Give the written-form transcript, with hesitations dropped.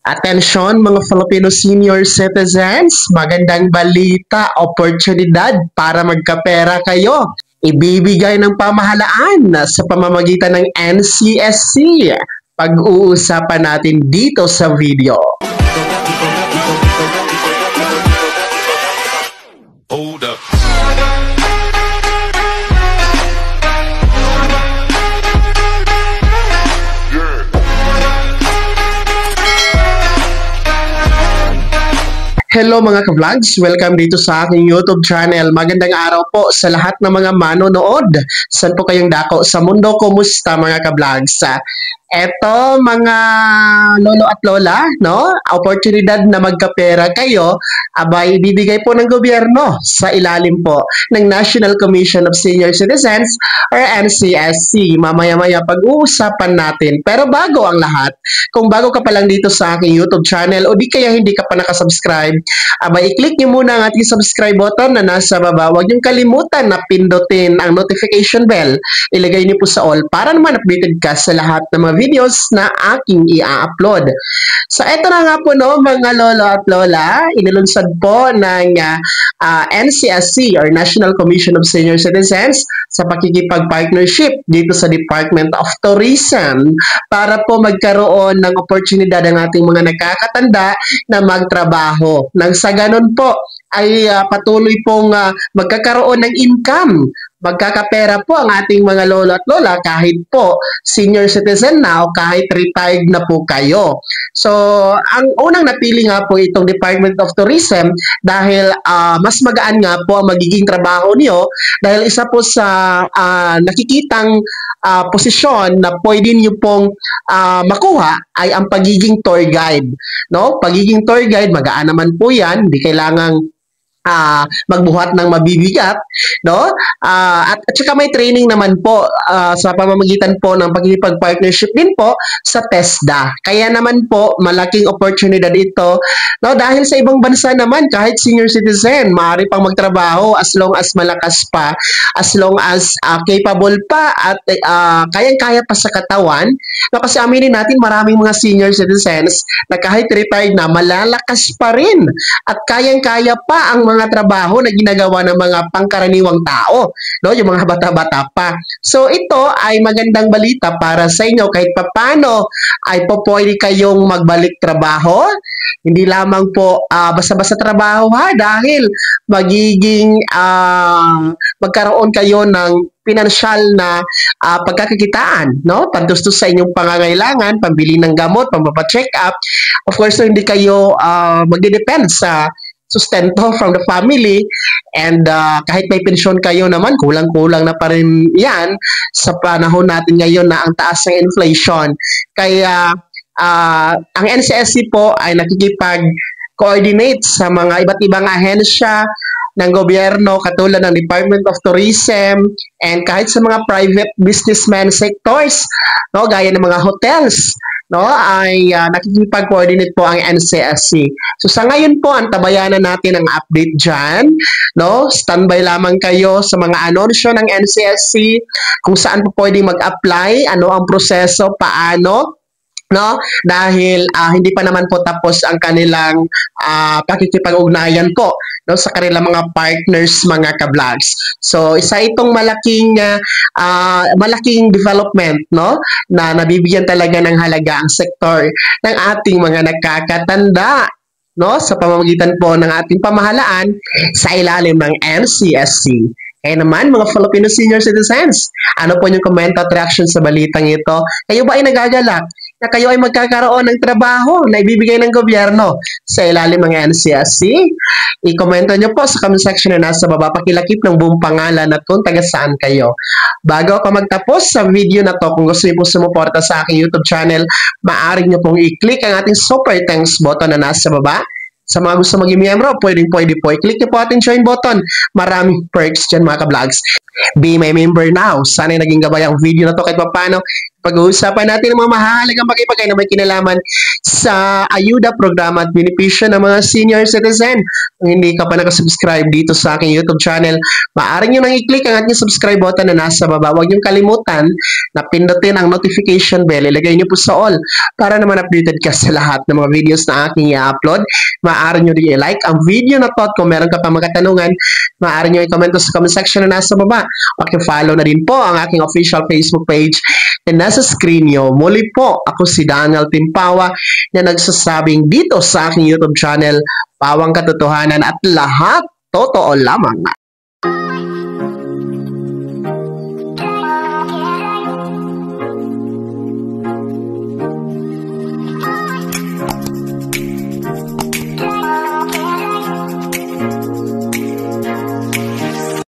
Atensyon mga Filipino senior citizens, magandang balita, oportunidad para magkapera kayo. Ibibigay ng pamahalaan sa pamamagitan ng NCSC. Pag-uusapan natin dito sa video. Hold up. Hello mga ka-vlogs! Welcome dito sa aking YouTube channel. Magandang araw po sa lahat ng mga manonood. Saan po kayong dako sa mundo? Kumusta mga ka-vlogs? Eto mga lolo at lola, no? Oportunidad na magkapera kayo, abay ibibigay po ng gobyerno sa ilalim po ng National Commission of Senior Citizens or NCSC. Mamaya-maya pag-uusapan natin. Pero bago ang lahat, kung bago ka pa lang dito sa aking YouTube channel o di kaya hindi ka pa nakasubscribe, abay i-click nyo muna ang ating subscribe button na nasa baba. Huwag niyong kalimutan na pindutin ang notification bell. Ilagay niyo po sa all para naman updated ka sa lahat ng mga videos na aking i-upload. So, eto na nga po no, mga lolo at lola, inilunsad po ng NCSC or National Commission of Senior Citizens sa pakikipag-partnership dito sa Department of Tourism para po magkaroon ng oportunidad ng ating mga nakakatanda na magtrabaho. Nang sa ganun po ay patuloy pong magkakaroon ng income. Magkakapera po ang ating mga lolo at lola kahit po senior citizen na o kahit retired na po kayo. So, ang unang napili nga po itong Department of Tourism dahil mas magaan nga po ang magiging trabaho niyo dahil isa po sa nakikitang posisyon na pwede niyo pong makuha ay ang pagiging tour guide. No? Pagiging tour guide, magaan naman po yan, hindi kailangang magbuhat ng mabibigat, no? At saka may training naman po sa pamamagitan po ng pagkikipag-partnership din po sa TESDA. Kaya naman po malaking oportunidad ito, no? Dahil sa ibang bansa naman kahit senior citizen maaari pang magtrabaho as long as malakas pa, as long as capable pa at kayang-kaya pa sa katawan. No, kasi aminin natin maraming mga senior citizens na kahit retired na malalakas pa rin at kayang-kaya pa ang mga trabaho na ginagawa ng mga pangkaraniwang tao, no? Yung mga bata-bata pa. So ito ay magandang balita para sa inyo kahit papano ay pwede kayong magbalik trabaho. Hindi lamang po basta-basta trabaho ha, dahil magiging magkaroon kayo ng pinansyal na pagkakakitaan, no? Pandustos sa inyong pangangailangan, pambili ng gamot, pampa-check up. Of course, so hindi kayo magde-depend sa sustento from the family and kahit may pensyon kayo naman, kulang-kulang na pa rin yan sa panahon natin ngayon na ang taas ng inflation. Kaya ang NCSC po ay nakikipag-coordinate sa mga iba't ibang ahensya ng gobyerno katulad ng Department of Tourism and kahit sa mga private businessman sectors, no, gaya ng mga hotels, no, ay nakikipag-coordinate po ang NCSC. So sa ngayon po, antabayanan natin ang update dyan, no? Standby lamang kayo sa mga anunsyo ng NCSC kung saan po pwedeng mag-apply, ano ang proseso, paano, no? Dahil hindi pa naman po tapos ang kanilang pakikipag-ugnayan po, no, sa kanilang mga partners, mga ka-vlogs. So isa itong malaking development, no, na nabibigyan talaga ng halaga ang sektor ng ating mga nakakatanda, no, sa pamamagitan po ng ating pamahalaan sa ilalim ng NCSC. Kaya naman, mga Filipino senior citizens, ano po yung comment at reaction sa balitang ito? Kayo ba ay nagagalak na kayo ay magkakaroon ng trabaho na ibibigay ng gobyerno sa ilalim ng NCSC? I-komento nyo po sa comment section na nasa baba. Pakilakip ng buong pangalan at kung taga saan kayo. Bago ako magtapos sa video na to, kung gusto nyo po sumuporta sa aking YouTube channel, maaari nyo pong i-click ang ating super thanks button na nasa baba. Sa mga gusto maging miyembro, pwede po. I-click nyo po ating join button. Maraming perks dyan mga ka-vlogs. Be my member now. Sana naging gabay ang video na to kahit paano. Pag-uusapan natin ang mga mahalagang bagay-bagay na may kinalaman sa ayuda, programa at benepisyo ng mga senior citizen. Kung hindi ka pa nakasubscribe dito sa aking YouTube channel, maaari nyo nang i-click ang ating subscribe button na nasa baba. Huwag nyo kalimutan na pindutin ang notification bell. Ilagay nyo po sa all para naman updated ka sa lahat ng mga videos na aking i-upload. Maaari nyo rin i-like ang video na to at kung meron ka pa mga katanungan, maaari nyo i-comment sa comment section na nasa baba. Paki-follow na din po ang aking official Facebook page na nasa screen nyo. Muli po, ako si Daniel Timpawa na nagsasabing dito sa aking YouTube channel, pawang katotohanan at lahat totoo lamang.